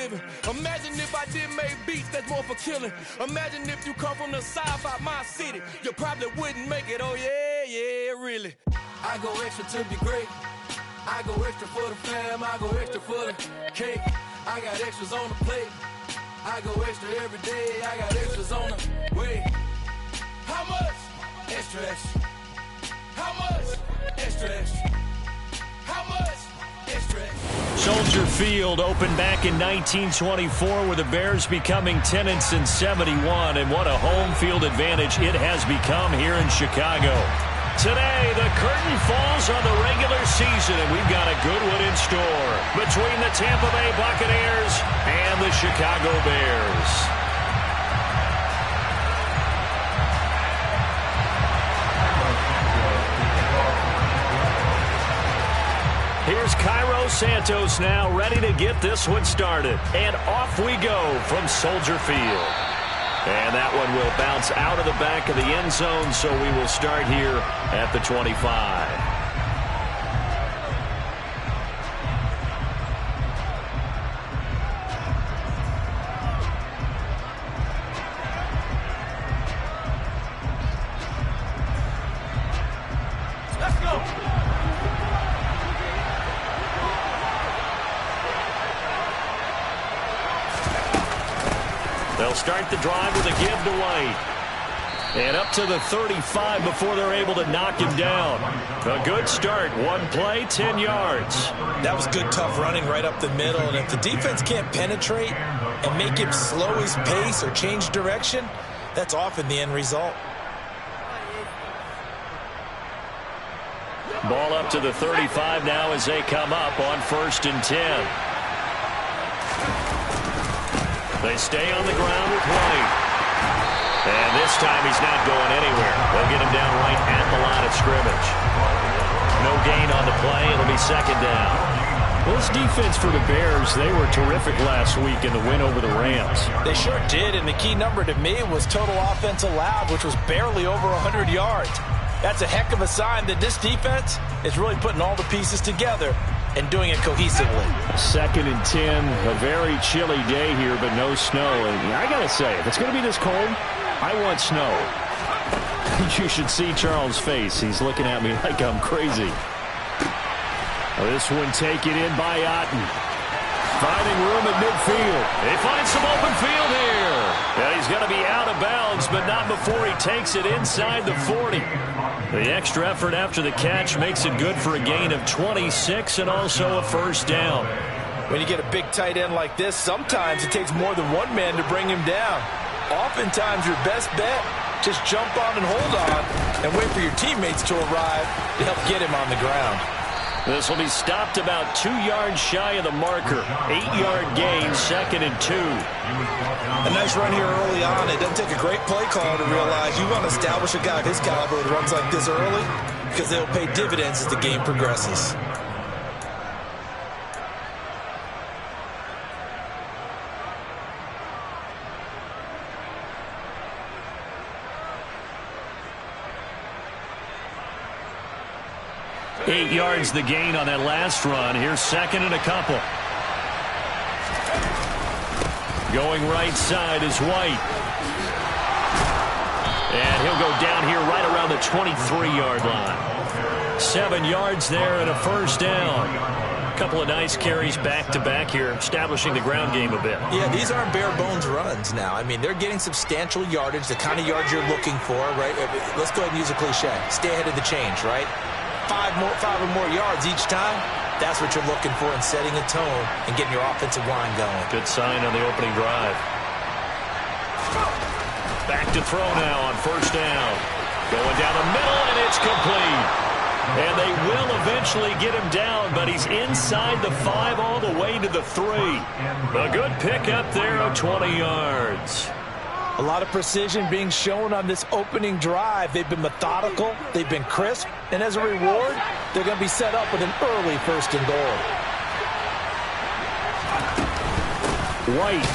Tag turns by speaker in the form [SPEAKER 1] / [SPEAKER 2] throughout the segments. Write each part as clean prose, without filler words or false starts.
[SPEAKER 1] living. Imagine if I did make beats that's more for killing. Imagine if you come from the south out my city. You probably wouldn't make it, oh yeah, yeah, really. I go extra to be great. I go extra for the fam, I go extra for the cake. I got extras on the plate. I go extra every day, I got extras on the way. How much? Extra, extra. How much? Extra, extra. How much? Extra, extra.
[SPEAKER 2] Soldier Field opened back in 1924 with the Bears becoming 10-71, and what a home field advantage it has become here in Chicago. Today, the curtain falls on the regular season, and we've got a good one in store between the Tampa Bay Buccaneers and the Chicago Bears. Here's Cairo Santos now ready to get this one started. And off we go from Soldier Field. And that one will bounce out of the back of the end zone, so we will start here at the 25. They'll start the drive with a give to White. And up to the 35 before they're able to knock him down. A good start. One play, 10 yards.
[SPEAKER 3] That was good, tough running right up the middle. And if the defense can't penetrate and make him slow his pace or change direction, that's often the end result.
[SPEAKER 2] Ball up to the 35 now as they come up on 1st and 10. They stay on the ground with White. And this time he's not going anywhere. They'll get him down right at the line of scrimmage. No gain on the play. It'll be 2nd down. Well, this defense for the Bears, they were terrific last week in the win over the Rams.
[SPEAKER 3] They sure did, and the key number to me was total offense allowed, which was barely over 100 yards. That's a heck of a sign that this defense is really putting all the pieces together and doing it cohesively.
[SPEAKER 2] 2nd and 10, a very chilly day here, but no snow. And I got to say, if it's going to be this cold, I want snow. You should see Charles' face. He's looking at me like I'm crazy. This one taken in by Otten. Finding room at midfield. They find some open field here. Yeah, he's going to be out of bounds, but not before he takes it inside the 40. The extra effort after the catch makes it good for a gain of 26 and also a 1st down.
[SPEAKER 3] When you get a big tight end like this, sometimes it takes more than one man to bring him down. Oftentimes your best bet, just jump on and hold on and wait for your teammates to arrive to help get him on the ground.
[SPEAKER 2] This will be stopped about 2 yards shy of the marker. 8-yard gain, 2nd and 2.
[SPEAKER 3] A nice run here early on. It doesn't take a great play caller to realize you want to establish a guy of his caliber that runs like this early because they'll pay dividends as the game progresses.
[SPEAKER 2] Eight yards the gain on that last run. Here's 2nd and a couple. Going right side is White. And he'll go down here right around the 23-yard line. 7 yards there and a 1st down. A couple of nice carries back-to-back here, establishing the ground game a bit.
[SPEAKER 3] Yeah, these aren't bare-bones runs now. I mean, they're getting substantial yardage, the kind of yards you're looking for, right? Let's go ahead and use a cliche. Stay ahead of the change, right? 5 or more yards each time, that's what you're looking for in setting a tone and getting your offensive line going.
[SPEAKER 2] Good sign on the opening drive. Back to throw now on 1st down. Going down the middle, and it's complete. And they will eventually get him down, but he's inside the 5 all the way to the 3. A good pickup there of 20 yards.
[SPEAKER 3] A lot of precision being shown on this opening drive. They've been methodical, they've been crisp, and as a reward, they're going to be set up with an early 1st and goal.
[SPEAKER 2] White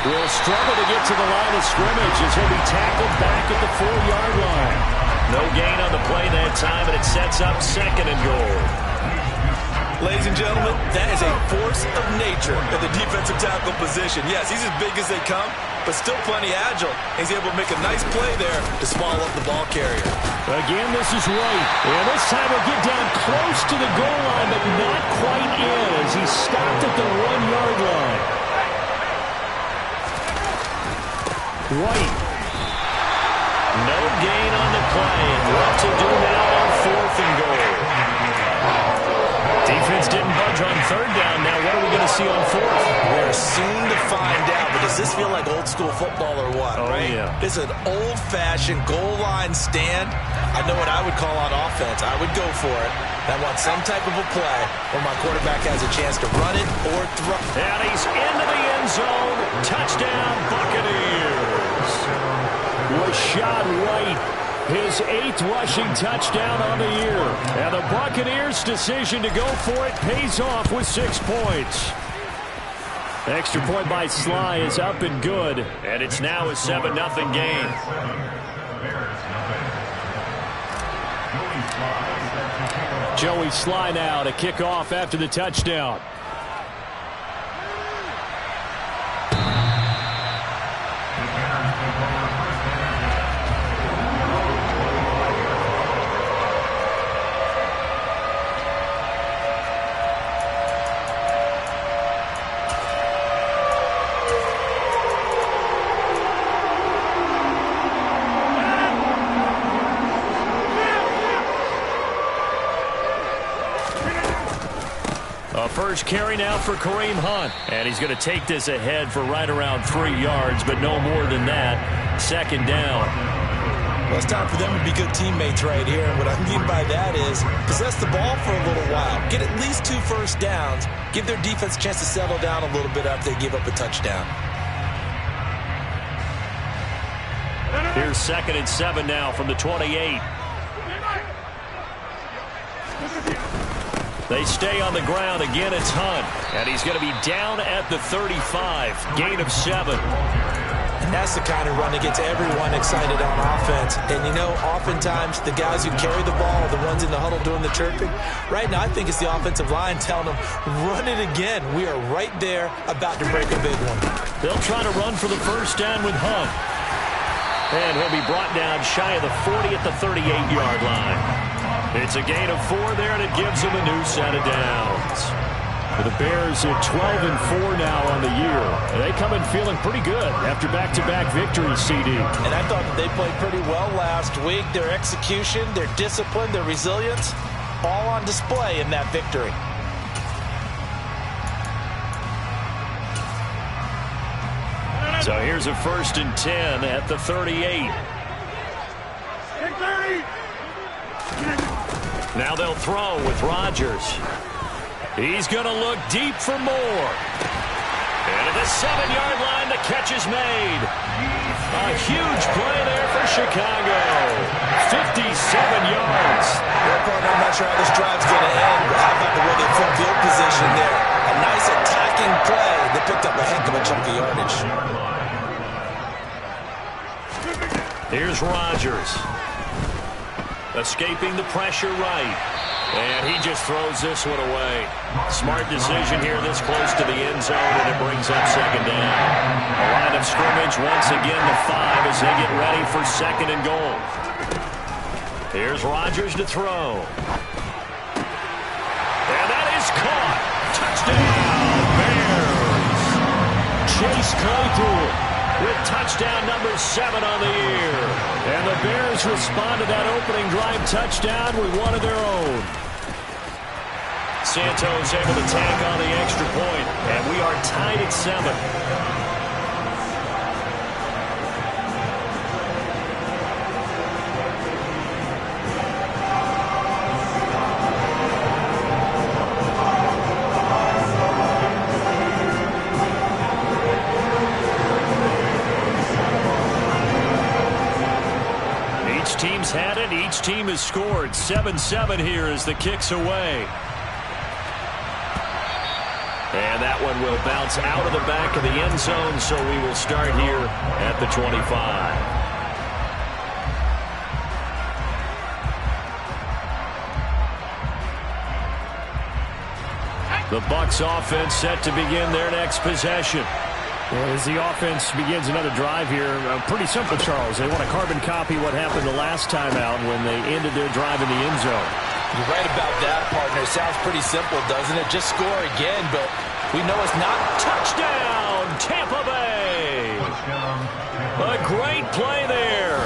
[SPEAKER 2] will struggle to get to the line of scrimmage as he'll be tackled back at the 4-yard line. No gain on the play that time, and it sets up 2nd and goal.
[SPEAKER 3] Ladies and gentlemen, that is a force of nature in the defensive tackle position. Yes, he's as big as they come, but still plenty agile. He's able to make a nice play there to swallow up the ball carrier.
[SPEAKER 2] Again, this is White. And this time he'll get down close to the goal line, but not quite in as he stopped at the 1-yard line. White. No gain on the play. And what to do now on 4th and goal? Defense didn't budge on 3rd down. Now what are we going to see on 4th?
[SPEAKER 3] We're soon to find out, but does this feel like old school football or what, right?
[SPEAKER 2] Yeah.
[SPEAKER 3] This is an old-fashioned goal line stand. I know what I would call on offense. I would go for it. I want some type of a play where my quarterback has a chance to run it or throw.
[SPEAKER 2] And he's into the end zone. Touchdown, Buccaneers. Rachaad White. His 8th rushing touchdown on the year. And the Buccaneers' decision to go for it pays off with 6 points. Extra point by Sly is up and good. And it's now a 7-0 game. Joey Sly now to kick off after the touchdown. First carry now for Kareem Hunt. And he's going to take this ahead for right around 3 yards, but no more than that. 2nd down.
[SPEAKER 3] Well, it's time for them to be good teammates right here. And what I mean by that is possess the ball for a little while. Get at least 2 first downs. Give their defense a chance to settle down a little bit after they give up a touchdown.
[SPEAKER 2] Here's 2nd and 7 now from the 28. They stay on the ground. Again, it's Hunt. And he's going to be down at the 35. Gain of 7.
[SPEAKER 3] And that's the kind of run that gets everyone excited on offense. And, you know, oftentimes the guys who carry the ball are the ones in the huddle doing the chirping. Right now, I think it's the offensive line telling them, run it again. We are right there about to break a big one.
[SPEAKER 2] They'll try to run for the first down with Hunt. And he'll be brought down shy of the 40 at the 38-yard line. It's a gain of 4 there, and it gives them a new set of downs. The Bears at 12-4 now on the year. They come in feeling pretty good after back-to-back victories, CD.
[SPEAKER 3] And I thought that they played pretty well last week. Their execution, their discipline, their resilience, all on display in that victory.
[SPEAKER 2] So here's a 1st and 10 at the 38. Now they'll throw with Rodgers. He's going to look deep for more. And at the 7-yard line, the catch is made. A huge play there for Chicago. 57 yards.
[SPEAKER 3] I'm not sure how this drive's going to end, but how about the way they flip field position there? A nice attacking play. They picked up a heck of a chunk of yardage.
[SPEAKER 2] Here's Rodgers. Escaping the pressure right. And he just throws this one away. Smart decision here this close to the end zone, and it brings up 2nd down. A line of scrimmage once again to 5 as they get ready for 2nd and goal. Here's Rodgers to throw. And that is caught. Touchdown, Bears. Chase Claypool with touchdown number 7 on the year. And the Bears respond to that opening drive touchdown with one of their own. Santos able to tack on the extra point, and we are tied at 7. Team's had it. Each team has scored. 7-7 here as the kick's away. And that one will bounce out of the back of the end zone, so we will start here at the 25. The Bucs offense set to begin their next possession. As the offense begins another drive here, pretty simple, Charles. They want to carbon copy what happened the last time out when they ended their drive in the end zone.
[SPEAKER 3] You're right about that, partner. Sounds pretty simple, doesn't it? Just score again, but we know it's not.
[SPEAKER 2] Touchdown, Tampa Bay! A great play there.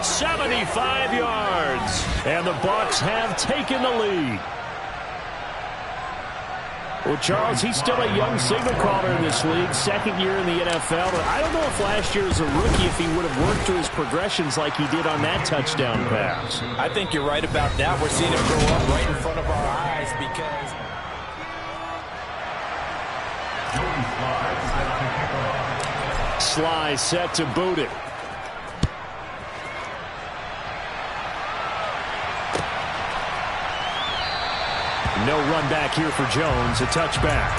[SPEAKER 2] 75 yards. And the Bucs have taken the lead. Well, Charles, he's still a young signal caller in this league, second year in the NFL. But I don't know if last year as a rookie, if he would have worked through his progressions like he did on that touchdown pass.
[SPEAKER 3] I think you're right about that. We're seeing him grow up right in front of our eyes because...
[SPEAKER 2] Sly set to boot it. No run back here for Jones. A touchback.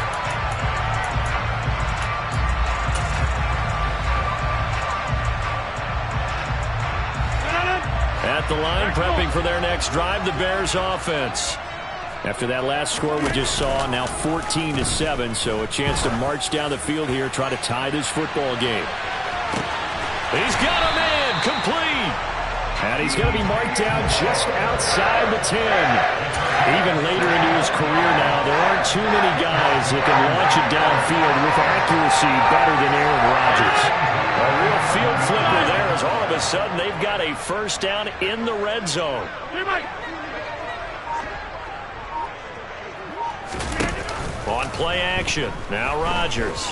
[SPEAKER 2] At the line, prepping for their next drive, the Bears offense. After that last score we just saw, now 14-7, so a chance to march down the field here, try to tie this football game. He's got him in, complete. And he's going to be marked down just outside the 10. Even later into his career now, there aren't too many guys that can launch it downfield with accuracy better than Aaron Rodgers. A real field flipper there as all of a sudden they've got a first down in the red zone. On play action, now Rodgers.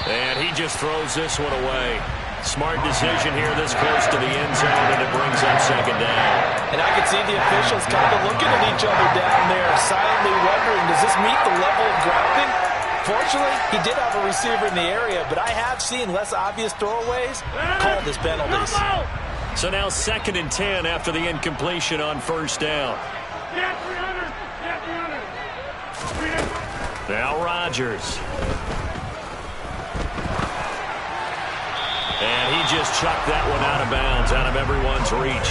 [SPEAKER 2] And he just throws this one away. Smart decision here this close to the end zone, and it brings up second down.
[SPEAKER 3] And I can see the officials kind of looking at each other down there, silently wondering, does this meet the level of grounding? Fortunately, he did have a receiver in the area, but I have seen less obvious throwaways called as penalties.
[SPEAKER 2] So now 2nd and 10 after the incompletion on first down. Now Rodgers. And he just chucked that one out of bounds, out of everyone's reach.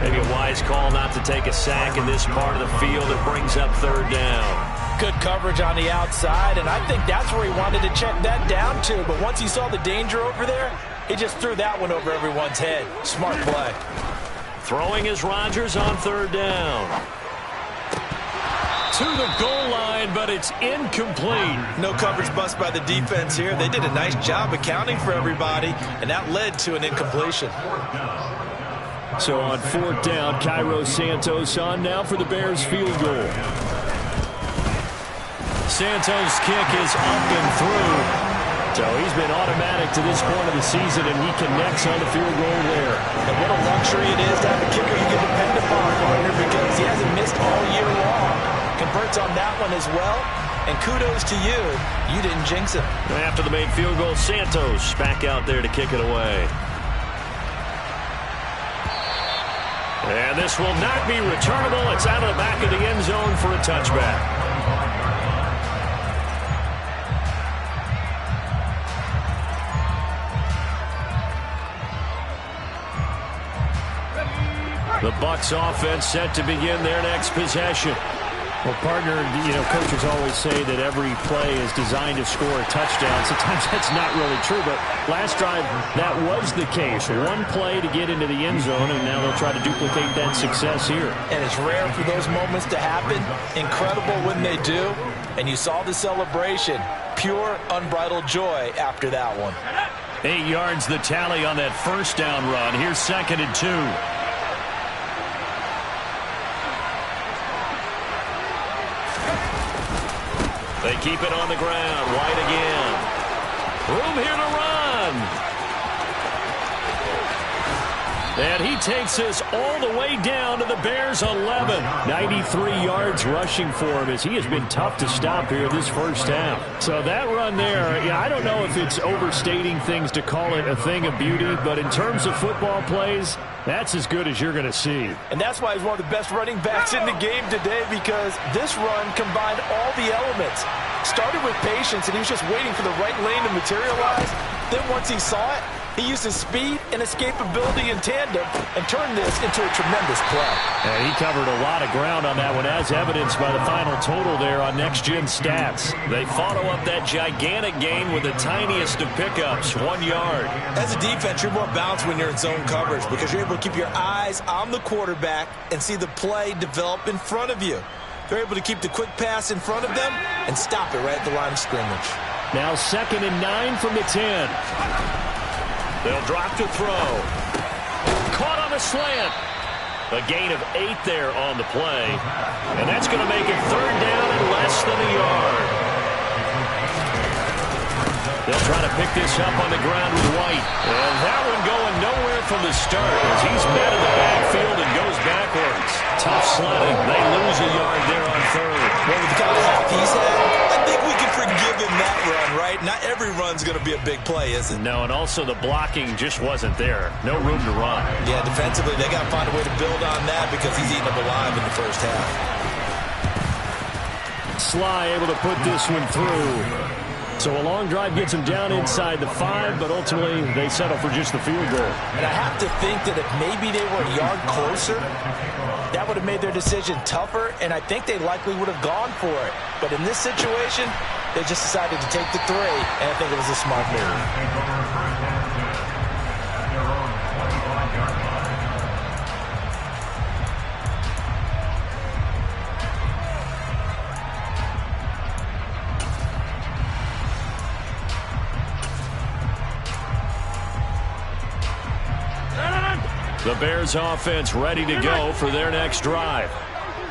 [SPEAKER 2] Maybe a wise call not to take a sack in this part of the field. It brings up third down.
[SPEAKER 3] Good coverage on the outside, and I think that's where he wanted to check that down to. But once he saw the danger over there, he just threw that one over everyone's head. Smart play.
[SPEAKER 2] Throwing is Rodgers on third down. To the goal line, but it's incomplete.
[SPEAKER 3] No coverage bust by the defense here. They did a nice job accounting for everybody, and that led to an incompletion.
[SPEAKER 2] So on fourth down, Cairo Santos on now for the Bears field goal. Santos' kick is up and through. So he's been automatic to this point of the season, and he connects on the field goal there.
[SPEAKER 3] And what a luxury it is to have a kicker you can depend upon, partner, because he hasn't missed all year long. Converts on that one as well, and kudos to you. You didn't jinx him.
[SPEAKER 2] After the made field goal, Santos back out there to kick it away. And this will not be returnable. It's out of the back of the end zone for a touchback. The Bucs offense set to begin their next possession. Well, partner, coaches always say that every play is designed to score a touchdown. Sometimes that's not really true, but last drive, that was the case. One play to get into the end zone, and now they'll try to duplicate that success here.
[SPEAKER 3] And it's rare for those moments to happen. Incredible when they do. And you saw the celebration. Pure, unbridled joy after that one.
[SPEAKER 2] 8 yards the tally on that first down run. Here's 2nd and 2. They keep it on the ground. White again. Room here to run. And he takes us all the way down to the Bears' 11. 93 yards rushing for him as he has been tough to stop here this first half. So that run there, I don't know if it's overstating things to call it a thing of beauty, but in terms of football plays, that's as good as you're going to see.
[SPEAKER 3] And that's why he's one of the best running backs in the game today, because this run combined all the elements. Started with patience, and he was just waiting for the right lane to materialize. Then once he saw it, He used his speed and escapability in tandem and turned this into a tremendous play.
[SPEAKER 2] And he covered a lot of ground on that one, as evidenced by the final total there on Next Gen Stats. They follow up that gigantic gain with the tiniest of pickups, 1 yard.
[SPEAKER 3] As a defense, you're more balanced when you're in zone coverage because you're able to keep your eyes on the quarterback and see the play develop in front of you. They're able to keep the quick pass in front of them and stop it right at the line of scrimmage.
[SPEAKER 2] Now 2nd and 9 from the 10. They'll drop to throw. Caught on the slant. A gain of 8 there on the play. And that's going to make it 3rd down and less than a yard. They'll try to pick this up on the ground with White. And that one going nowhere from the start as he's met in the backfield and goes backwards. Tough sledding. They lose a yard there on 3rd.
[SPEAKER 3] Well, with the kind of half he's had, I think we can forgive him that run, right? Not every run's going to be a big play, is it?
[SPEAKER 2] No, and also the blocking just wasn't there. No room to run.
[SPEAKER 3] Yeah, defensively, they got to find a way to build on that because he's eating them alive in the first half.
[SPEAKER 2] Sly able to put this one through. So a long drive gets him down inside the 5, but ultimately they settle for just the field goal.
[SPEAKER 3] And I have to think that if maybe they were a yard closer, that would have made their decision tougher, and I think they likely would have gone for it. But in this situation, they just decided to take the 3, and I think it was a smart move.
[SPEAKER 2] The Bears offense ready to go for their next drive.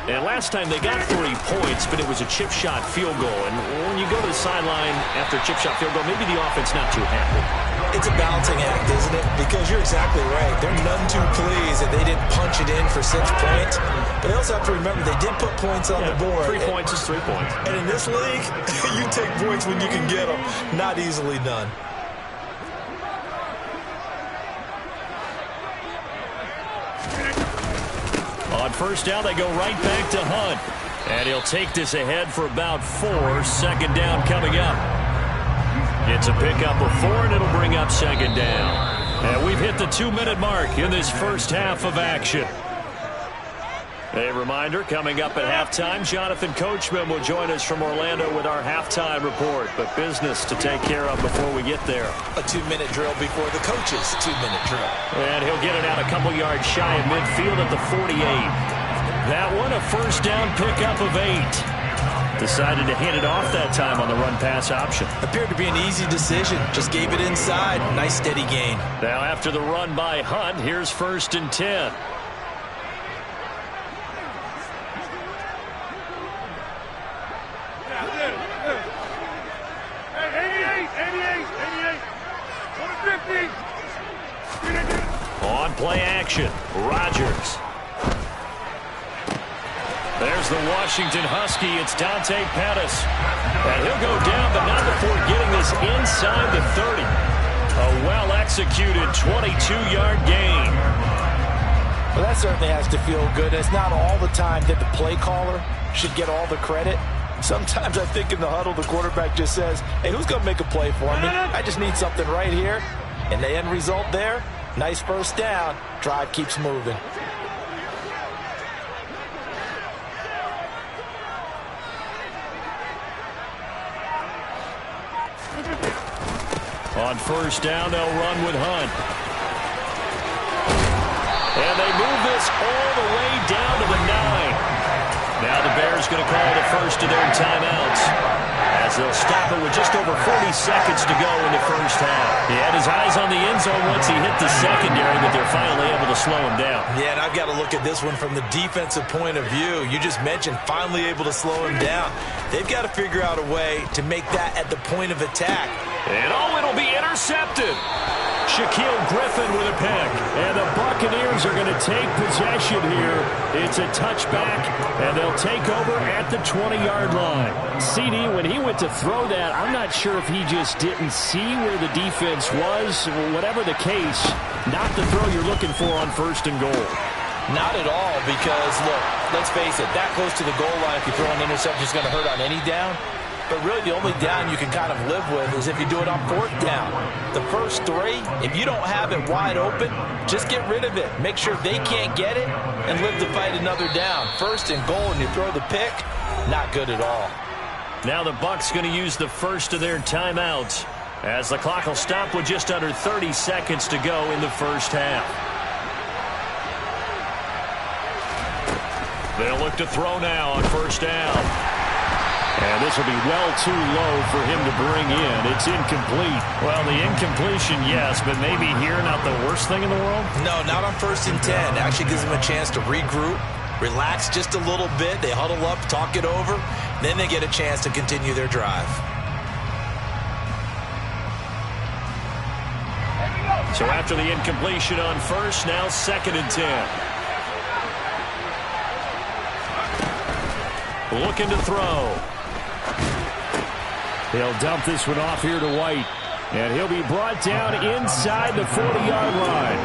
[SPEAKER 2] And last time they got 3 points, but it was a chip shot field goal. And when you go to the sideline after a chip shot field goal, maybe the offense not too happy.
[SPEAKER 3] It's a balancing act, isn't it? Because you're exactly right. They're none too pleased that they didn't punch it in for 6 points. But they also have to remember they did put points on the board.
[SPEAKER 2] 3 points is 3 points.
[SPEAKER 3] And in this league, you take points when you can get them. Not easily done.
[SPEAKER 2] On 1st down, they go right back to Hunt. And he'll take this ahead for about 4. 2nd down coming up. It's a pickup of 4, and it'll bring up 2nd down. And we've hit the 2-minute mark in this first half of action. A reminder, coming up at halftime, Jonathan Coachman will join us from Orlando with our halftime report. But business to take care of before we get there.
[SPEAKER 3] A 2-minute drill before the coach's 2-minute drill.
[SPEAKER 2] And he'll get it out a couple yards shy of midfield at the 48. That one, a 1st down pickup of 8. Decided to hand it off that time on the run-pass option.
[SPEAKER 3] Appeared to be an easy decision. Just gave it inside. Nice steady gain.
[SPEAKER 2] Now after the run by Hunt, here's 1st and 10. On play action, Rodgers. There's the Washington Husky. It's Dante Pettis. And he'll go down, but not before getting this inside the 30. A well-executed 22-yard gain.
[SPEAKER 3] Well, that certainly has to feel good. It's not all the time that the play caller should get all the credit. Sometimes I think in the huddle, the quarterback just says, hey, who's going to make a play for me? I just need something right here. And the end result there, nice 1st down. Drive keeps moving.
[SPEAKER 2] On 1st down, they'll run with Hunt. And they move this all the way down to the 9. Now the Bears going to call the first of their timeouts as they'll stop it with just over 40 seconds to go in the first half. He had his eyes on the end zone once he hit the secondary, but they're finally able to slow him down.
[SPEAKER 3] Yeah, and I've got to look at this one from the defensive point of view. You just mentioned finally able to slow him down. They've got to figure out a way to make that at the point of attack.
[SPEAKER 2] And it'll be intercepted. Shaquille Griffin with a pick. And the Buccaneers are going to take possession here. It's a touchback, and they'll take over at the 20-yard line. CD, when he went to throw that, I'm not sure if he just didn't see where the defense was. Whatever the case, not the throw you're looking for on 1st and goal.
[SPEAKER 3] Not at all, because, look, let's face it, that close to the goal line, if you throw an interception, is going to hurt on any down. but really the only down you can kind of live with is if you do it on 4th down. The first 3, if you don't have it wide open, just get rid of it. Make sure they can't get it and live to fight another down. 1st and goal and you throw the pick, not good at all.
[SPEAKER 2] Now the Bucs going to use the first of their timeouts as the clock will stop with just under 30 seconds to go in the first half. They'll look to throw now on 1st down. And this will be well too low for him to bring in. It's incomplete. Well, the incompletion, yes, but maybe here not the worst thing in the world?
[SPEAKER 3] No, not on 1st and 10. Actually gives them a chance to regroup, relax just a little bit. They huddle up, talk it over. Then they get a chance to continue their drive.
[SPEAKER 2] So after the incompletion on 1st, now 2nd and 10. Looking to throw. He'll dump this one off here to White. And he'll be brought down inside the 40-yard line.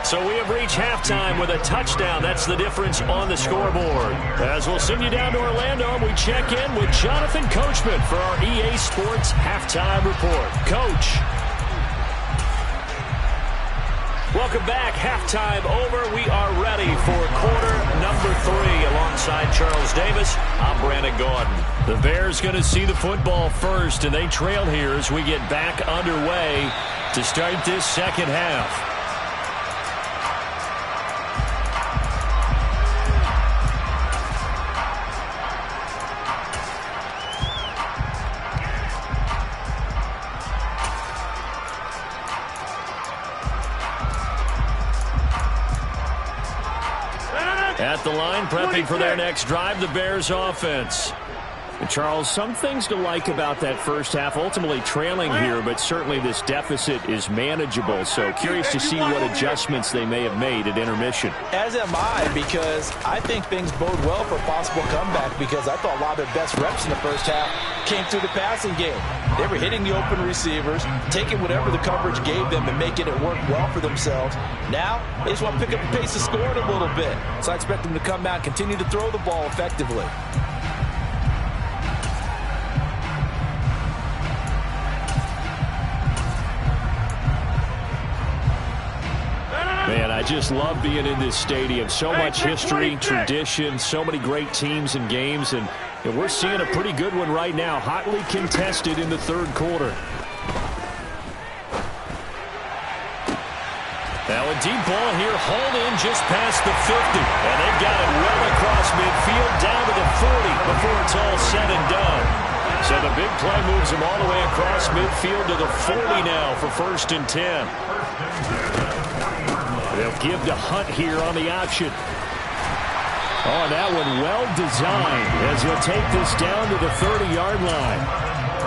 [SPEAKER 2] So we have reached halftime with a touchdown. That's the difference on the scoreboard. As we'll send you down to Orlando, we check in with Jonathan Coachman for our EA Sports Halftime Report. Coach. Welcome back. Halftime over. We are ready for quarter number 3 alongside Charles Davis. I'm Brandon Gaudin. The Bears going to see the football first, and they trail here as we get back underway to start this second half. At the line, prepping for their next drive, the Bears offense. And Charles, some things to like about that first half. Ultimately trailing here, but certainly this deficit is manageable. So curious to see what adjustments they may have made at intermission.
[SPEAKER 3] As am I, because I think things bode well for a possible comeback, because I thought a lot of their best reps in the first half came through the passing game. They were hitting the open receivers, taking whatever the coverage gave them and making it work well for themselves. Now, they just want to pick up the pace of scoring a little bit. So I expect them to come out and continue to throw the ball effectively.
[SPEAKER 2] Man, I just love being in this stadium. So much history, tradition, so many great teams and games, and we're seeing a pretty good one right now, hotly contested in the third quarter. Now a deep ball here, hauled in just past the 50, and they've got it well across midfield, down to the 40 before it's all said and done. So the big play moves them all the way across midfield to the 40 now for 1st and 10. They'll give to Hunt here on the option. Oh, and that one well designed as he'll take this down to the 30-yard line.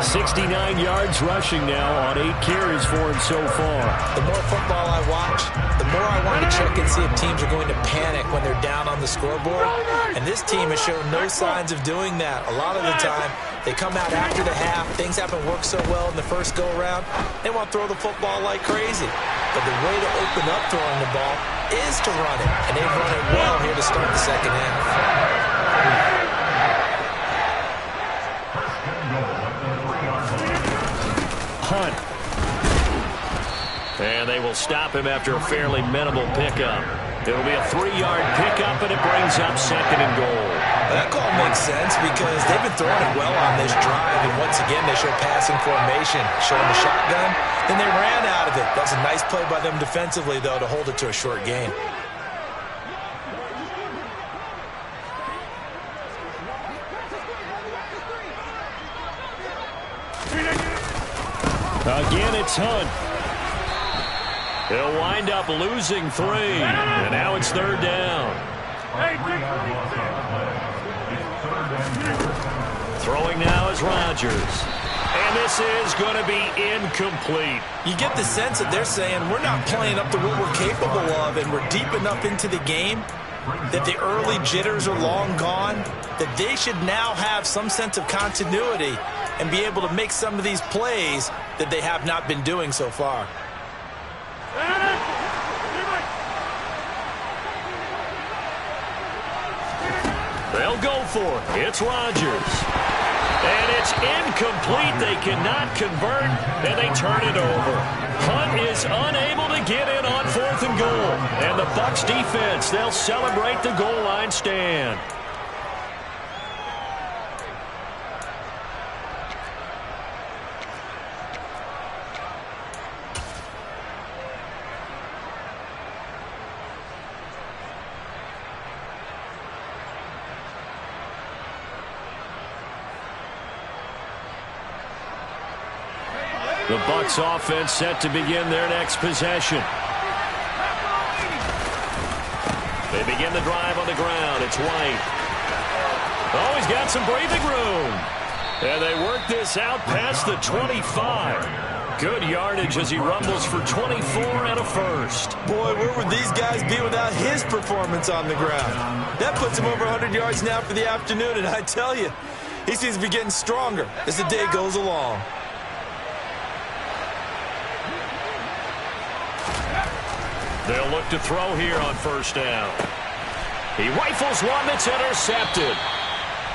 [SPEAKER 2] 69 yards rushing now on 8 carries for him so far.
[SPEAKER 3] The more football I watch, the more I want to check and see if teams are going to panic when they're down on the scoreboard. And this team has shown no signs of doing that. A lot of the time, they come out after the half. Things haven't worked so well in the first go-around. They want to throw the football like crazy. But the way to open up throwing the ball is to run it. And they've run it well here to start the second half.
[SPEAKER 2] Hunt. And they will stop him after a fairly minimal pickup. It'll be a 3-yard pickup, and it brings up 2nd and goal.
[SPEAKER 3] That call makes sense because they've been throwing it well on this drive, and once again they show passing formation, showing the shotgun. Then they ran out of it. That's a nice play by them defensively, though, to hold it to a short gain.
[SPEAKER 2] Again, it's Hunt. He'll wind up losing 3, and now it's 3rd down. Throwing now is Rodgers. And this is going to be incomplete.
[SPEAKER 3] You get the sense that they're saying we're not playing up to what we're capable of, and we're deep enough into the game that the early jitters are long gone, that they should now have some sense of continuity and be able to make some of these plays that they have not been doing so far.
[SPEAKER 2] They'll go for it. It's Rodgers. And it's incomplete. They cannot convert, and they turn it over. Hunt is unable to get in on 4th and goal. And the Bucs defense, they'll celebrate the goal line stand. The Bucs offense set to begin their next possession. They begin the drive on the ground. It's White. Oh, he's got some breathing room. And they work this out past the 25. Good yardage as he rumbles for 24 and a first.
[SPEAKER 3] Boy, where would these guys be without his performance on the ground? That puts him over 100 yards now for the afternoon, and I tell you, he seems to be getting stronger as the day goes along.
[SPEAKER 2] They'll look to throw here on first down. He rifles one that's intercepted.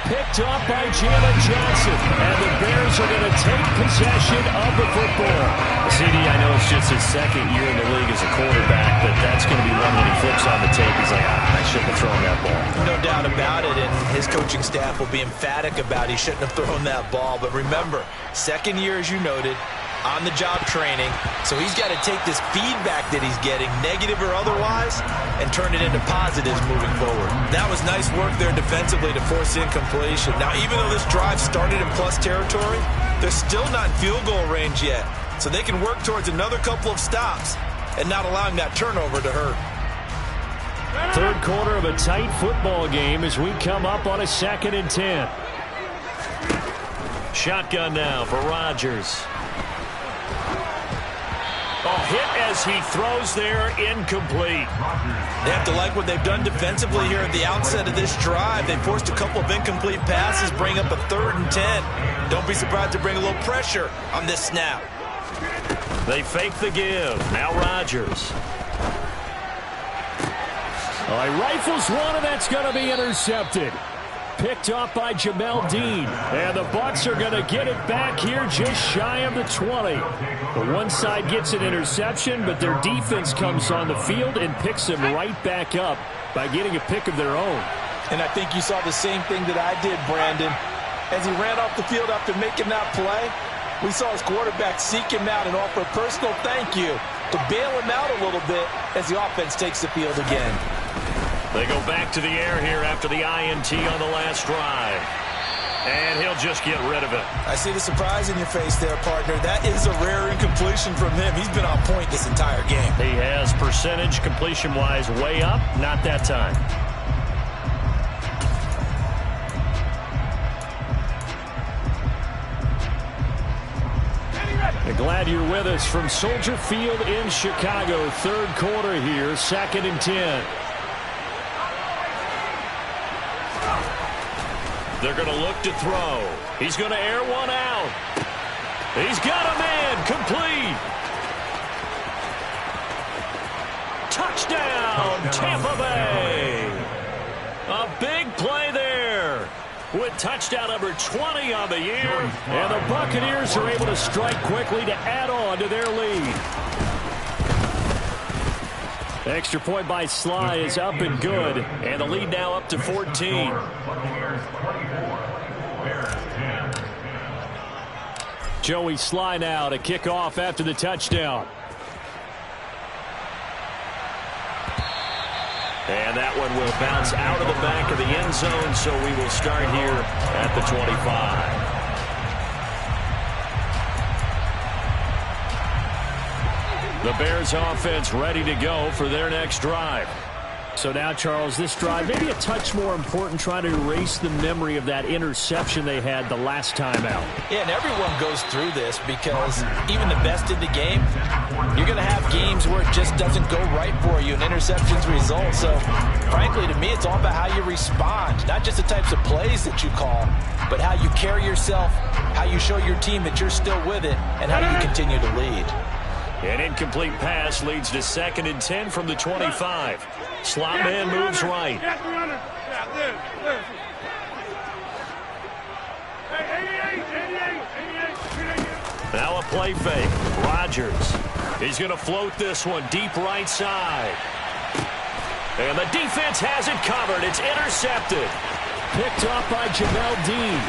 [SPEAKER 2] Picked up by Jalen Johnson. And the Bears are going to take possession of the football. CD, I know it's just his second year in the league as a quarterback, but that's going to be one when he flips on the tape. He's like, I shouldn't have thrown that ball.
[SPEAKER 3] No doubt about it, and his coaching staff will be emphatic about he shouldn't have thrown that ball. But remember, second year, as you noted, on-the-job training, so he's got to take this feedback that he's getting, negative or otherwise, and turn it into positives moving forward. That was nice work there defensively to force incompletion. Now, even though this drive started in plus territory, they're still not in field goal range yet, so they can work towards another couple of stops and not allowing that turnover to hurt.
[SPEAKER 2] Third quarter of a tight football game as we come up on a 2nd and 10. Shotgun now for Rodgers. A hit as he throws there, incomplete.
[SPEAKER 3] They have to like what they've done defensively here at the outset of this drive. They forced a couple of incomplete passes, bring up a 3rd and 10. Don't be surprised to bring a little pressure on this snap.
[SPEAKER 2] They fake the give. Now Rodgers. Oh, he rifles one, and that's going to be intercepted. Picked off by Jamel Dean. And the Bucs are going to get it back here just shy of the 20. The one side gets an interception, but their defense comes on the field and picks them right back up by getting a pick of their own.
[SPEAKER 3] And I think you saw the same thing that I did, Brandon. As he ran off the field after making that play, we saw his quarterback seek him out and offer a personal thank you to bail him out a little bit as the offense takes the field again.
[SPEAKER 2] They go back to the air here after the INT on the last drive. And he'll just get rid of it.
[SPEAKER 3] I see the surprise in your face there, partner. That is a rare incompletion from him. He's been on point this entire game.
[SPEAKER 2] He has percentage completion-wise way up. Not that time. Glad you're with us from Soldier Field in Chicago. Third quarter here, 2nd and 10. They're going to look to throw. He's going to air one out. He's got a man, complete. Touchdown, Tampa Bay. A big play there with touchdown number 20 on the year. And the Buccaneers are able to strike quickly to add on to their lead. Extra point by Sly is up and good. And the lead now up to 14. Joey Sly now to kick off after the touchdown. And that one will bounce out of the back of the end zone, so we will start here at the 25. The Bears offense ready to go for their next drive. So now, Charles, this drive, maybe a touch more important, trying to erase the memory of that interception they had the last time out.
[SPEAKER 3] Yeah, and everyone goes through this because even the best in the game, you're going to have games where it just doesn't go right for you, and interceptions result. So, frankly, to me, it's all about how you respond, not just the types of plays that you call, but how you carry yourself, how you show your team that you're still with it, and how you continue to lead.
[SPEAKER 2] An incomplete pass leads to 2nd and 10 from the 25. Slot man moves right. Now a play fake. Rodgers. He's going to float this one deep right side. And the defense has it covered. It's intercepted. Picked off by Jamel Dean.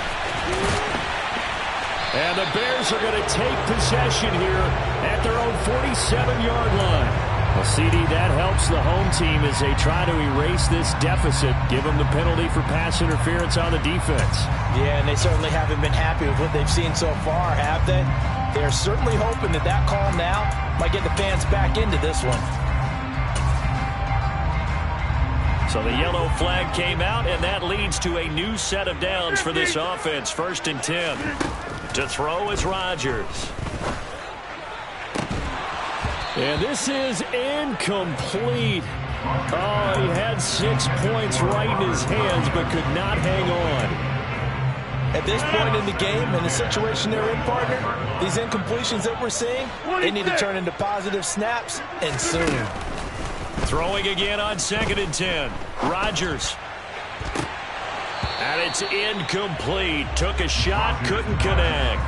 [SPEAKER 2] And the Bears are going to take possession here at their own 47-yard line. Well, CD, that helps the home team as they try to erase this deficit, give them the penalty for pass interference on the defense.
[SPEAKER 3] Yeah, and they certainly haven't been happy with what they've seen so far, have they? They're certainly hoping that that call now might get the fans back into this one.
[SPEAKER 2] So the yellow flag came out, and that leads to a new set of downs for this offense. 1st and 10. To throw is Rodgers. And this is incomplete. Oh, he had 6 points right in his hands, but could not hang on.
[SPEAKER 3] At this point in the game, in the situation they're in, partner, these incompletions that we're seeing, they need to turn into positive snaps, and soon.
[SPEAKER 2] Throwing again on 2nd and 10. Rodgers. And it's incomplete. Took a shot, couldn't connect.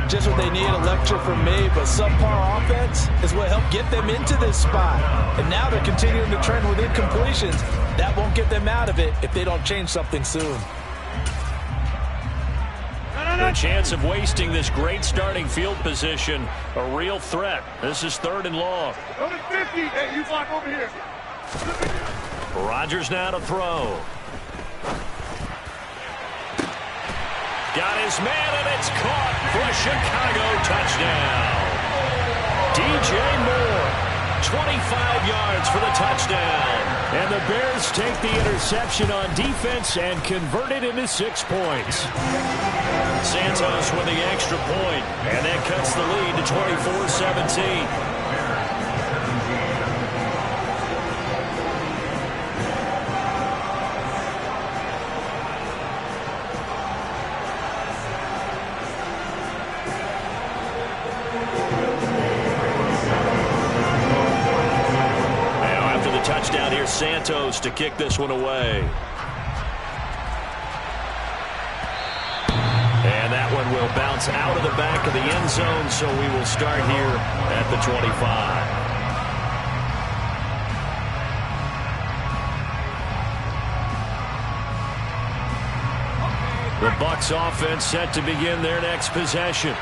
[SPEAKER 3] Just what they need, a lecture from me, but subpar offense is what helped get them into this spot. And now they're continuing to trend with incompletions. That won't get them out of it if they don't change something soon.
[SPEAKER 2] The chance of wasting this great starting field position, a real threat. This is 3rd and long.
[SPEAKER 4] Go to 50. Hey, you block over here.
[SPEAKER 2] Rodgers now to throw. Got his man, and it's caught for a Chicago touchdown. DJ Moore, 25 yards for the touchdown. And the Bears take the interception on defense and convert it into 6 points. Santos with the extra point, and that cuts the lead to 24-17. Touchdown here, Santos to kick this one away. And that one will bounce out of the back of the end zone, so we will start here at the 25. The Bucs offense set to begin their next possession.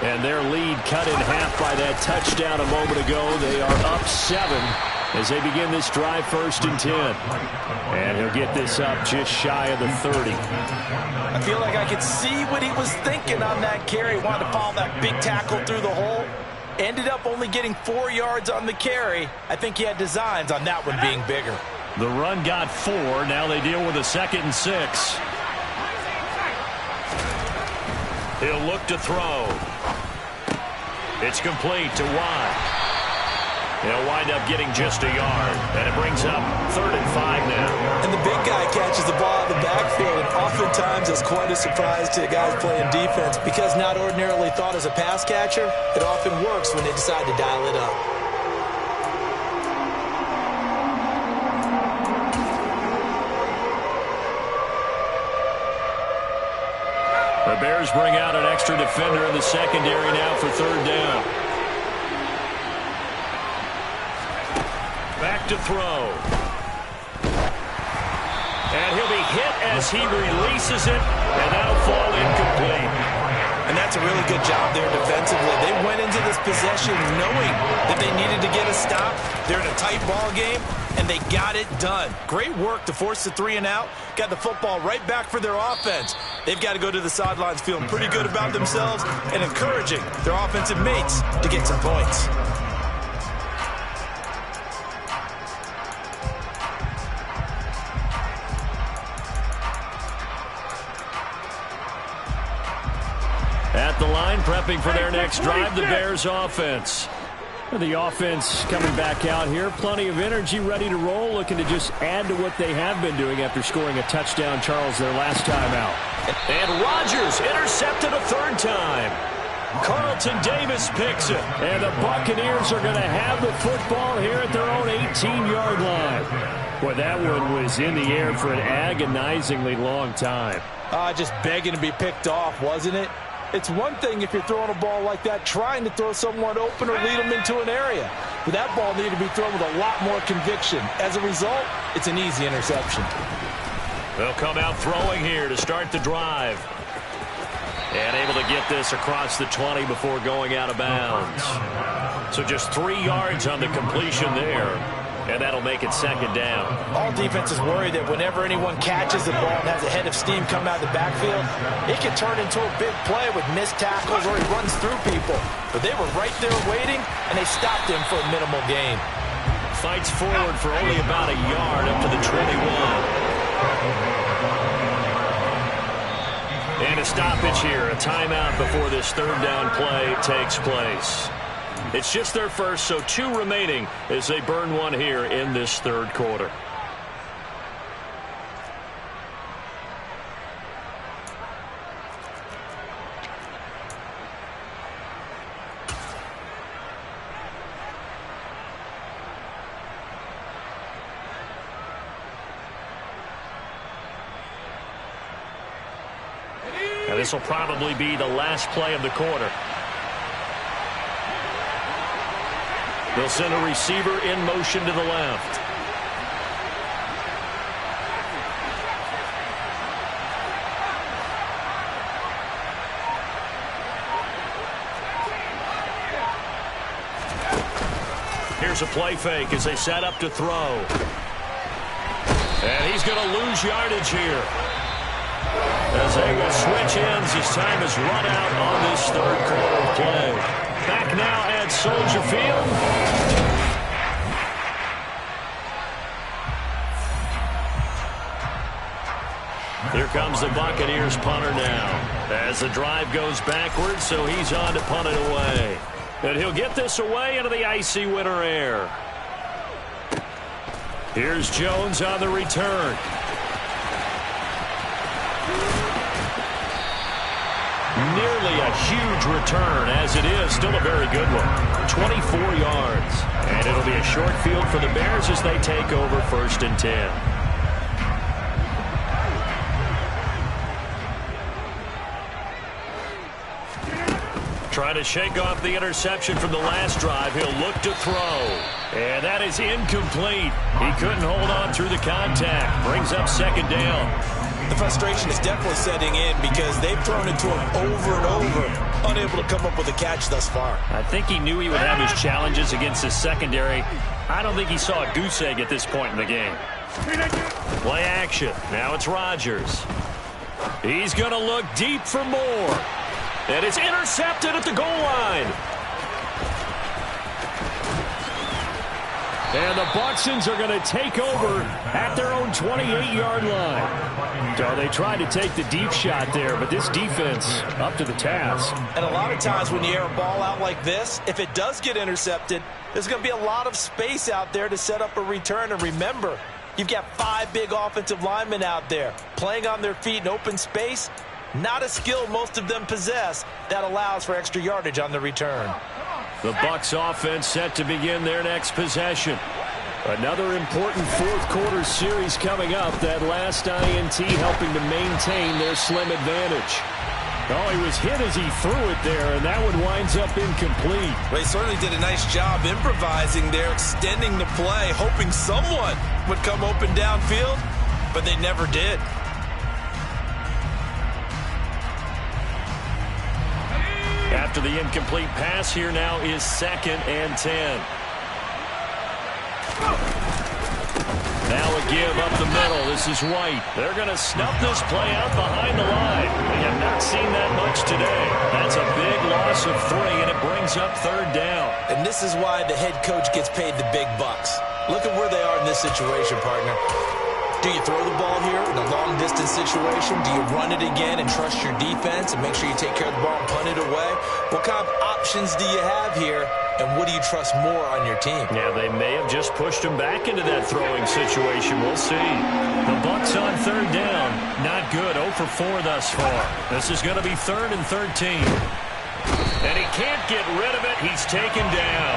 [SPEAKER 2] And their lead cut in half by that touchdown a moment ago. They are up 7. As they begin this drive, 1st and 10. And he'll get this up just shy of the 30.
[SPEAKER 3] I feel like I could see what he was thinking on that carry. Wanted to follow that big tackle through the hole. Ended up only getting 4 yards on the carry. I think he had designs on that one being bigger.
[SPEAKER 2] The run got 4. Now they deal with a 2nd and 6. He'll look to throw. It's complete to Watt. He'll wind up getting just a yard, and it brings up 3rd and 5 now.
[SPEAKER 3] And the big guy catches the ball in the backfield, and oftentimes it's quite a surprise to the guys playing defense because not ordinarily thought as a pass catcher, it often works when they decide to dial it up.
[SPEAKER 2] The Bears bring out an extra defender in the secondary now for 3rd down. Back to throw. And he'll be hit as he releases it, and that'll fall incomplete.
[SPEAKER 3] And that's a really good job there defensively. They went into this possession knowing that they needed to get a stop. They're in a tight ball game, and they got it done. Great work to force the 3 and out. Got the football right back for their offense. They've got to go to the sidelines feeling pretty good about themselves and encouraging their offensive mates to get some points.
[SPEAKER 2] At the line, prepping for their next drive, the Bears offense. The offense coming back out here. Plenty of energy, ready to roll, looking to just add to what they have been doing after scoring a touchdown, Charles, their last time out. And Rodgers intercepted a third time. Carlton Davis picks it. And the Buccaneers are going to have the football here at their own 18-yard line. Boy, that one was in the air for an agonizingly long time.
[SPEAKER 3] Just begging to be picked off, wasn't it? It's one thing if you're throwing a ball like that, trying to throw someone open or lead them into an area. But that ball needed to be thrown with a lot more conviction. As a result, it's an easy interception.
[SPEAKER 2] They'll come out throwing here to start the drive. And able to get this across the 20 before going out of bounds. So just 3 yards on the completion there. And that'll make it second down.
[SPEAKER 3] All defenses worry that whenever anyone catches the ball and has a head of steam come out of the backfield, it can turn into a big play with missed tackles or he runs through people. But they were right there waiting, and they stopped him for a minimal gain.
[SPEAKER 2] Fights forward for only about a yard up to the 21. And a stoppage here, a timeout before this third down play takes place. It's just their first, so 2 remaining as they burn one here in this third quarter. Now this will probably be the last play of the quarter. They'll send a receiver in motion to the left. Here's a play fake as they set up to throw. And he's going to lose yardage here. As they will switch ends as time has run out on this third quarter of play. Back now at Soldier Field. Here comes the Buccaneers punter now. As the drive goes backwards, so he's on to punt it away. And he'll get this away into the icy winter air. Here's Jones on the return. Nearly a huge return, as it is still a very good one. 24 yards. And it'll be a short field for the Bears as they take over 1st and 10. Trying to shake off the interception from the last drive. He'll look to throw. And that is incomplete. He couldn't hold on through the contact. Brings up second down.
[SPEAKER 3] The frustration is definitely setting in because they've thrown it to him over and over, unable to come up with a catch thus far.
[SPEAKER 2] I think he knew he would have his challenges against his secondary. I don't think he saw a goose egg at this point in the game. Play action. Now it's Rodgers. He's going to look deep for more. And it's intercepted at the goal line. And the Bucsons are going to take over at their own 28-yard line. So they tried to take the deep shot there, but this defense up to the task.
[SPEAKER 3] And a lot of times when you air a ball out like this, if it does get intercepted, there's going to be a lot of space out there to set up a return. And remember, you've got 5 big offensive linemen out there playing on their feet in open space. Not a skill most of them possess that allows for extra yardage on the return.
[SPEAKER 2] The Bucs offense set to begin their next possession. Another important fourth quarter series coming up. That last INT helping to maintain their slim advantage. Oh, he was hit as he threw it there, and that one winds up incomplete.
[SPEAKER 3] Well, he certainly did a nice job improvising there, extending the play, hoping someone would come open downfield, but they never did.
[SPEAKER 2] After the incomplete pass, here now is 2nd and 10. Now a give up the middle. This is White. They're going to snuff this play out behind the line. We have not seen that much today. That's a big loss of 3, and it brings up 3rd down.
[SPEAKER 3] And this is why the head coach gets paid the big bucks. Look at where they are in this situation, partner. Do you throw the ball here in a long-distance situation? Do you run it again and trust your defense and make sure you take care of the ball and punt it away? What kind of options do you have here, and what do you trust more on your team?
[SPEAKER 2] Yeah, they may have just pushed him back into that throwing situation. We'll see. The Bucs on third down. Not good. 0 for 4 thus far. This is going to be 3rd and 13. And he can't get rid of it. He's taken down.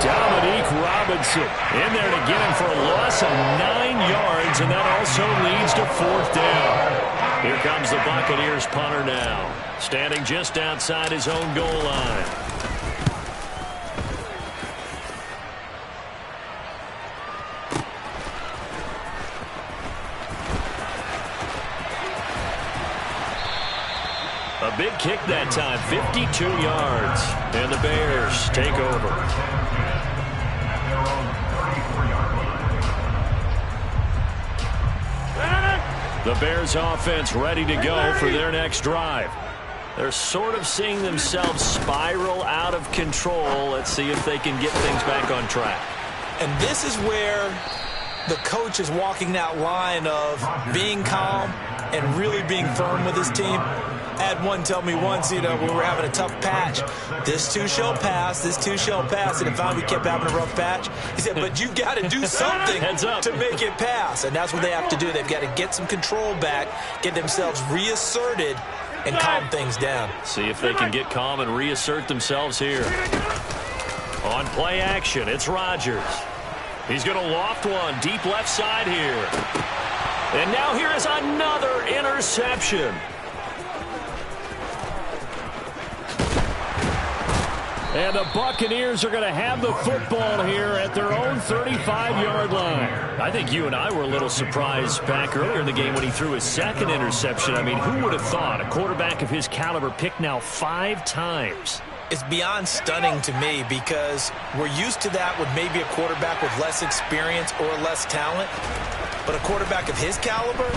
[SPEAKER 2] Dominique Robinson in there to get him for a loss of 9 yards, and that also leads to 4th down. Here comes the Buccaneers punter now, standing just outside his own goal line. A big kick that time, 52 yards, and the Bears take over. The Bears offense ready to go for their next drive. They're sort of seeing themselves spiral out of control. Let's see if they can get things back on track.
[SPEAKER 3] And this is where the coach is walking that line of being calm and really being firm with his team. I had one tell me once, when we were having a tough patch, this too shall pass, this too shall pass. And finally we kept having a rough patch. He said, but you've got to do something to make it pass. And that's what they have to do. They've got to get some control back, get themselves reasserted, and calm things down.
[SPEAKER 2] See if they can get calm and reassert themselves here. On play action, it's Rodgers. He's going to loft one deep left side here. And now here is another interception. And the Buccaneers are going to have the football here at their own 35-yard line. I think you and I were a little surprised back earlier in the game when he threw his second interception. I mean, who would have thought a quarterback of his caliber picked now 5 times?
[SPEAKER 3] It's beyond stunning to me because we're used to that with maybe a quarterback with less experience or less talent. But a quarterback of his caliber,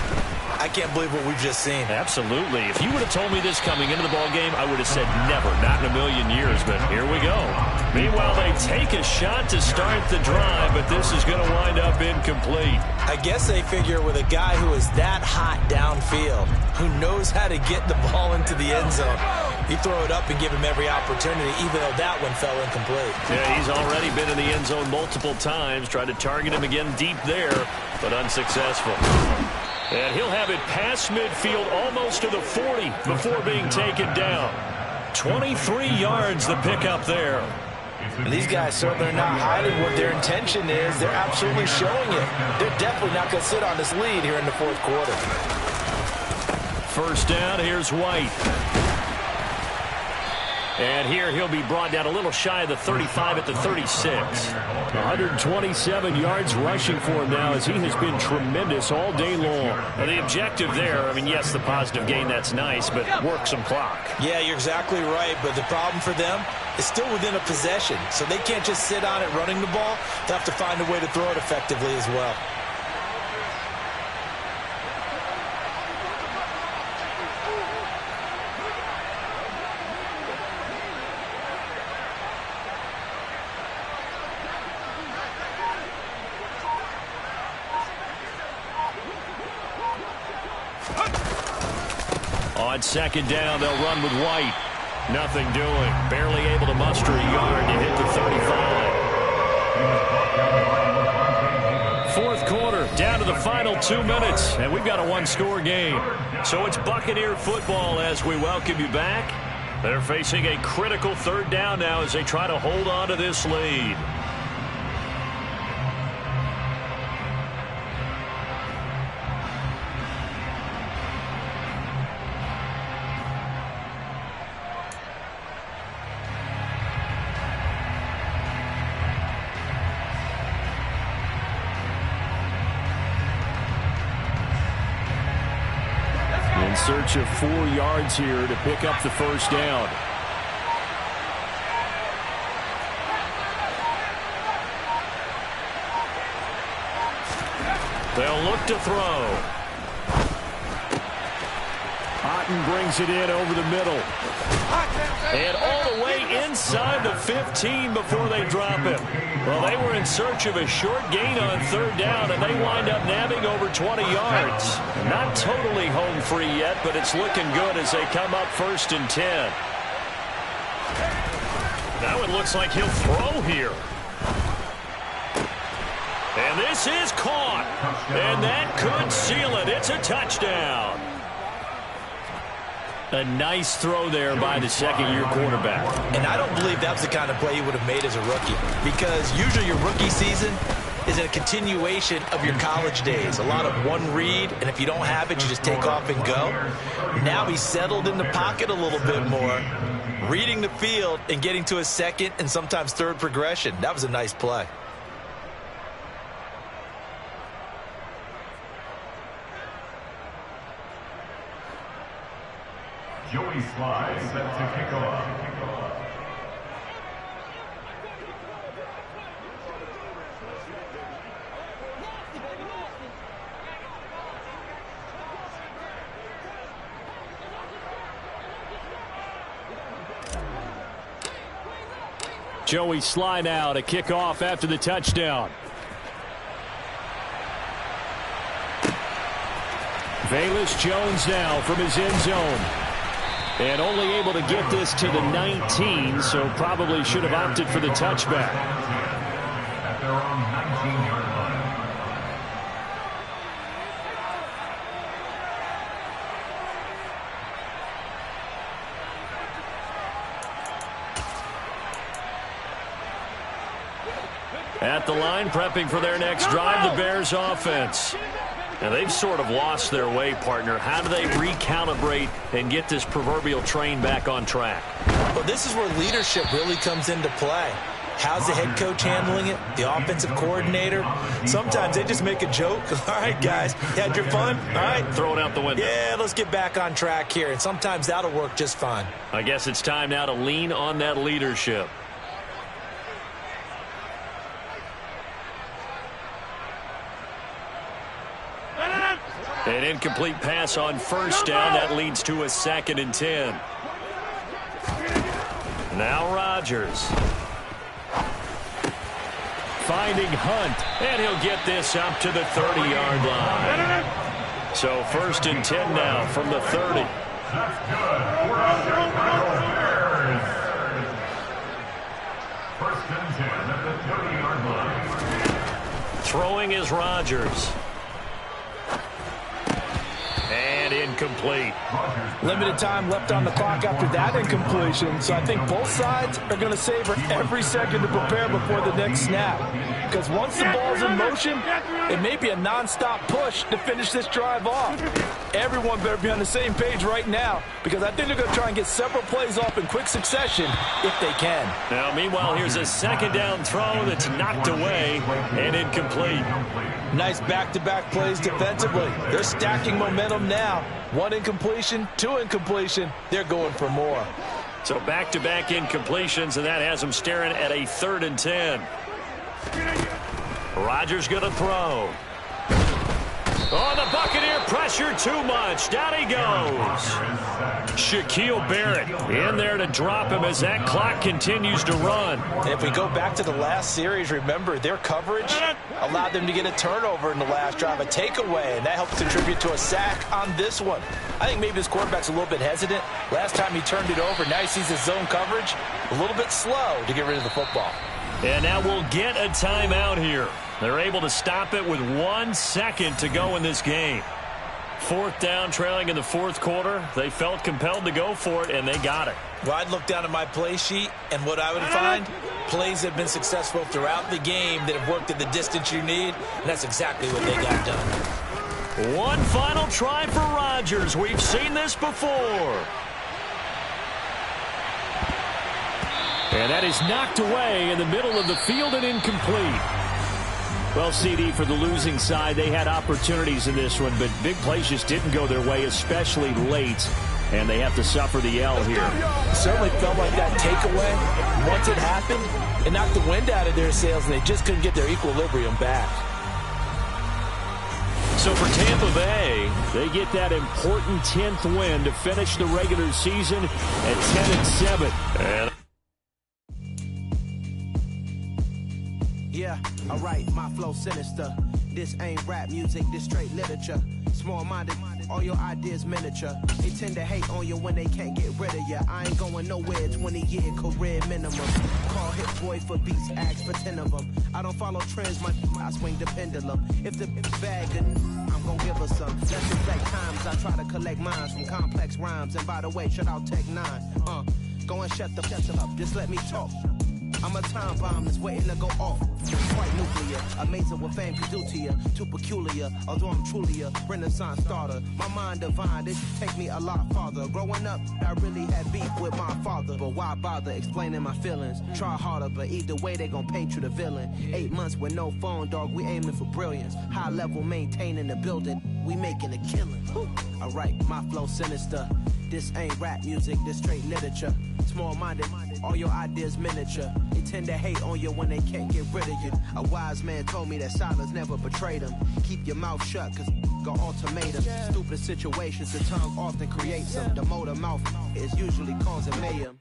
[SPEAKER 3] I can't believe what we've just seen.
[SPEAKER 2] Absolutely. If you would have told me this coming into the ballgame, I would have said never, not in a million years, but here we go. Meanwhile, they take a shot to start the drive, but this is going to wind up incomplete.
[SPEAKER 3] I guess they figure with a guy who is that hot downfield, who knows how to get the ball into the end zone, you throw it up and give him every opportunity, even though that one fell incomplete.
[SPEAKER 2] Yeah, he's already been in the end zone multiple times, tried to target him again deep there, but unsuccessful. And he'll have it past midfield almost to the 40 before being taken down. 23 yards the pickup there.
[SPEAKER 3] And these guys certainly are not hiding what their intention is. They're absolutely showing it. They're definitely not going to sit on this lead here in the 4th quarter.
[SPEAKER 2] First down, here's White. And here he'll be brought down a little shy of the 35 at the 36. 127 yards rushing for him now as he has been tremendous all day long. And the objective there, I mean, yes, the positive gain, that's nice, but work some clock.
[SPEAKER 3] Yeah, you're exactly right, but the problem for them is still within a possession. So they can't just sit on it running the ball. They'll have to find a way to throw it effectively as well.
[SPEAKER 2] On second down, they'll run with White. Nothing doing. Barely able to muster a yard to hit the 35. 4th quarter, down to the final 2 minutes, and we've got a 1-score game. So it's Buccaneer football as we welcome you back. They're facing a critical 3rd down now as they try to hold on to this lead. In search of 4 yards here to pick up the first down. They'll look to throw. Hot Sutton brings it in over the middle. And all the way inside the 15 before they drop him. Well, they were in search of a short gain on third down, and they wind up nabbing over 20 yards. Not totally home free yet, but it's looking good as they come up 1st and 10. Now it looks like he'll throw here. And this is caught. And that could seal it. It's a touchdown. A nice throw there by the second-year quarterback.
[SPEAKER 3] And I don't believe that was the kind of play he would have made as a rookie, because usually your rookie season is a continuation of your college days. A lot of one read, and if you don't have it, you just take off and go. Now he's settled in the pocket a little bit more, reading the field and getting to a second and sometimes third progression. That was a nice play.
[SPEAKER 5] Joey Slye set to kick off.
[SPEAKER 2] Joey Slye now to kick off after the touchdown. Velus Jones now from his end zone. And only able to get this to the 19, so probably should have opted for the touchback.
[SPEAKER 5] At their own 19-yard line.
[SPEAKER 2] At the line, prepping for their next drive, the Bears offense. And they've sort of lost their way, partner. How do they recalibrate and get this proverbial train back on track?
[SPEAKER 3] Well, this is where leadership really comes into play. How's the head coach handling it? The offensive coordinator? Sometimes they just make a joke. All right, guys, you had your fun? All right.
[SPEAKER 2] Throw it out the window.
[SPEAKER 3] Yeah, let's get back on track here. And sometimes that'll work just fine.
[SPEAKER 2] I guess it's time now to lean on that leadership. An incomplete pass on first down. That leads to a 2nd and 10. Now Rodgers. Finding Hunt. And he'll get this up to the 30-yard line. So 1st and 10 now from the 30.
[SPEAKER 5] That's good. 1st and 10 at the 30-yard line.
[SPEAKER 2] Throwing is Rodgers. And incomplete.
[SPEAKER 6] Limited time left on the clock after that incompletion, so I think both sides are going to savor every second to prepare before the next snap. Because once the ball's in motion, it may be a non-stop push to finish this drive off. Everyone better be on the same page right now, because I think they're going to try and get several plays off in quick succession if they can.
[SPEAKER 2] Now, meanwhile, here's a 2nd down throw that's knocked away and incomplete.
[SPEAKER 6] Nice back-to-back plays defensively. They're stacking momentum now. 1 incompletion, 2 incompletion. They're going for more.
[SPEAKER 2] So back-to-back incompletions, and that has them staring at a 3rd and 10. Rodgers going to throw. Oh, the Buccaneer pressure too much. Down he goes. Shaquille Barrett in there to drop him as that clock continues to run.
[SPEAKER 3] And if we go back to the last series, remember, their coverage allowed them to get a turnover in the last drive, a takeaway, and that helped contribute to a sack on this one. I think maybe this quarterback's a little bit hesitant. Last time he turned it over, now he sees his zone coverage a little bit slow to get rid of the football.
[SPEAKER 2] And now we'll get a timeout here. They're able to stop it with 1 second to go in this game. 4th down, trailing in the 4th quarter. They felt compelled to go for it, and they got it.
[SPEAKER 3] Well, I'd look down at my play sheet, and what I would find, plays that have been successful throughout the game that have worked at the distance you need, and that's exactly what they got done.
[SPEAKER 2] One final try for Rodgers. We've seen this before. And that is knocked away in the middle of the field and incomplete. Well, CD, for the losing side, they had opportunities in this one, but big plays just didn't go their way, especially late, and they have to suffer the L here.
[SPEAKER 6] Certainly felt like that takeaway, once it happened, it knocked the wind out of their sails, and they just couldn't get their equilibrium back.
[SPEAKER 2] So for Tampa Bay, they get that important 10th win to finish the regular season at 10-7. And
[SPEAKER 7] yeah, alright, my flow sinister. This ain't rap music, this straight literature. Small-minded, all your ideas miniature. They tend to hate on you when they can't get rid of you. I ain't going nowhere, 20-year career minimum. Call Hit Boy for beats, ask for 10 of them. I don't follow trends, I swing the pendulum. If the bag, I'm gonna give her some. Let's reflect times, I try to collect minds from complex rhymes. And by the way, shout out Tech 9. Go and shut the up, just let me talk. I'm a time bomb that's waiting to go off. Quite nuclear, amazing what fame can do to you. Too peculiar, although I'm truly a Renaissance starter. My mind divine, this take me a lot farther. Growing up, I really had beef with my father. But why bother explaining my feelings? Try harder, but either way they gon' paint you the villain. 8 months with no phone, dog, we aiming for brilliance. High level maintaining the building, we making a killing. Alright, my flow sinister. This ain't rap music, this straight literature. Small-minded, all your ideas miniature. They tend to hate on you when they can't get rid of you. A wise man told me that silence never betrayed him. Keep your mouth shut, cause got ultimatums. Stupid situations, the tongue often creates them. The motor mouth is usually causing mayhem.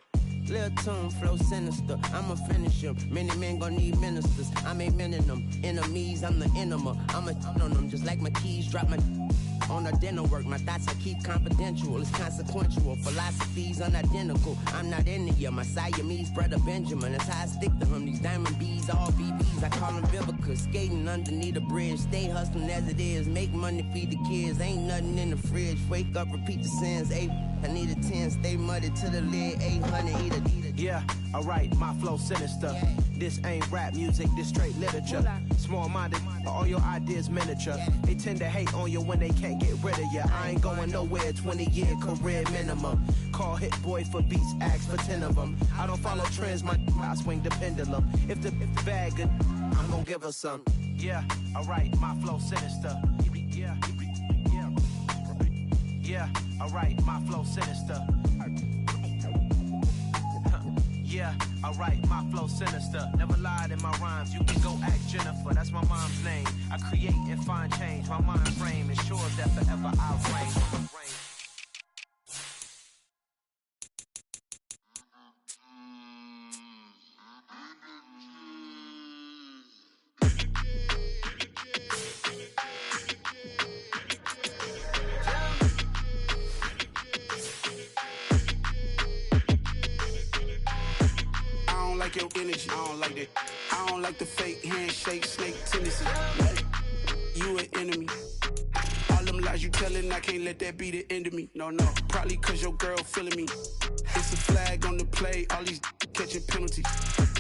[SPEAKER 7] Lil' tune, flow sinister, I'ma finish him. Many men gon' need ministers, I'm aiming them. Enemies, I'm the enema. I'ma on them, just like my keys, drop my on a dinner work. My thoughts I keep confidential, it's consequential. Philosophies unidentical, I'm not into you. My Siamese brother Benjamin, that's how I stick to him. These diamond bees, all BBs, I call them Vivica. Skating underneath a bridge, stay hustling as it is. Make money, feed the kids, ain't nothing in the fridge. Wake up, repeat the sins, I need a 10, stay muddy to the lid, 800, eat a. Yeah, alright, my flow sinister. This ain't rap music, this straight literature. Small-minded, all your ideas miniature. They tend to hate on you when they can't get rid of you. I ain't going nowhere, 20-year career minimum. Call Hit Boy for beats, ask for 10 of them. I don't follow trends, I swing the pendulum. If the bag good, I'm gonna give her some. Yeah, alright, my flow sinister. Yeah, alright, my flow sinister. Yeah, alright, my flow sinister. Never lied in my rhymes, you can go ask Jennifer. That's my mom's name. I create and find change. My mind frame ensures that forever I'll reign.
[SPEAKER 8] Your energy, I don't like that. I don't like the fake handshake, snake tendency. You an enemy. All them lies you telling, I can't let that be the end of me. No, probably cause your girl feeling me. It's a flag on the play, all these catching penalties.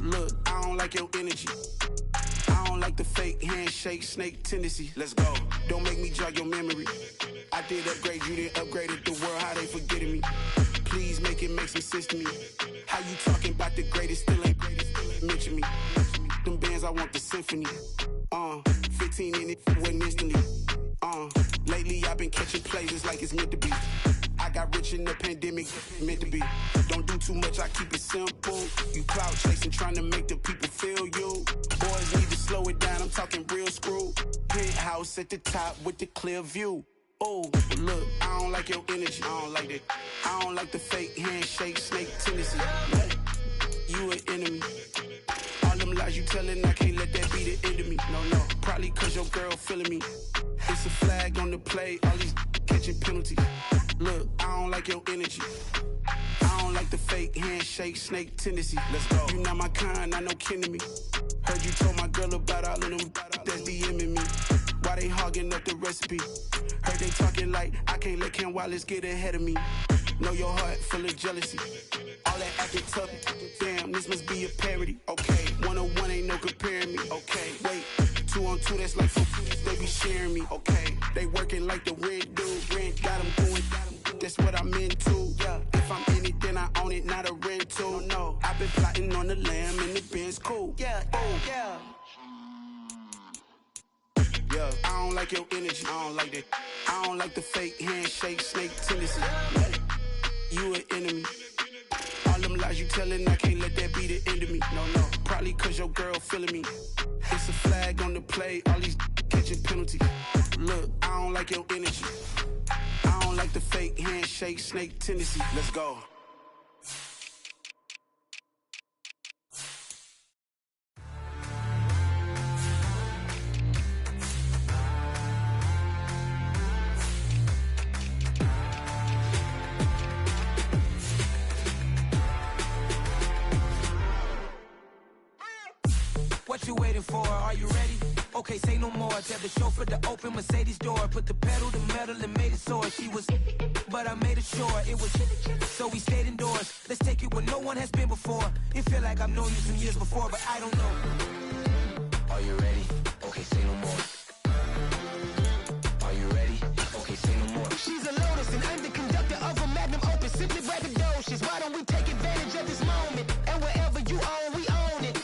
[SPEAKER 8] Look, I don't like your energy. I don't like the fake handshake, snake tendency. Let's go. Don't make me jog your memory. I did upgrade, you didn't upgrade it. The world, how they forgetting me. Please make it make some sense to me. How you talking about the greatest, still ain't mention me. Them bands, I want the symphony. 15 in it, wasn't instantly. Lately I've been catching plays, it's like it's meant to be. I got rich in the pandemic, meant to be. Don't do too much, I keep it simple. You clout chasing, trying to make the people feel you. Boys need to slow it down, I'm talking real screw. Penthouse at the top with the clear view. Oh, look, I don't like your energy, I don't like that. I don't like the fake handshake, snake tendency. You an enemy. All them lies you telling, I can't let that be the end of me. No, probably cause your girl feeling me. It's a flag on the play, all these catching penalties. Look, I don't like your energy. I don't like the fake handshake, snake tendency. Let's go. You not my kind, I know kin to me. Heard you told my girl about all of them that's DMing me. Why they hogging up the recipe? Heard they talking like I can't let Ken Wallace get ahead of me. Know your heart full of jealousy. All that acting tough, damn, this must be a parody. Okay, 101 ain't no comparing me. Okay, wait, 2 on 2, that's like 4, they be sharing me. Okay, they working like the red dude, rent got them going, that's what I'm into. Yeah, if I'm in it, then I own it, not a rental. No, I've been plotting on the lamb and the Benz cool. Yeah, yeah. Yeah, I don't like your energy, I don't like that. I don't like the fake handshake, snake tendency. You an enemy. All them lies you telling, I can't let that be the end of me. No, probably cause your girl feeling me. It's a flag on the play, all these catching penalties. Look, I don't like your energy. I don't like the fake handshake, snake tendency. Let's go.
[SPEAKER 9] What you waiting for? Are you ready? Okay, say no more. Tell the chauffeur to open Mercedes door. Put the pedal to metal and made it soar. She was, but I made it sure it was. So we stayed indoors. Let's take it where no one has been before. It feel like I've known you some years before, but I don't know. Are you ready? Okay, say no more. Are you ready? Okay, say no more.
[SPEAKER 10] She's a Lotus and I'm the conductor of a Magnum Opus. Simply braggadocious. Why don't we take advantage of this moment? And wherever you own, we own it.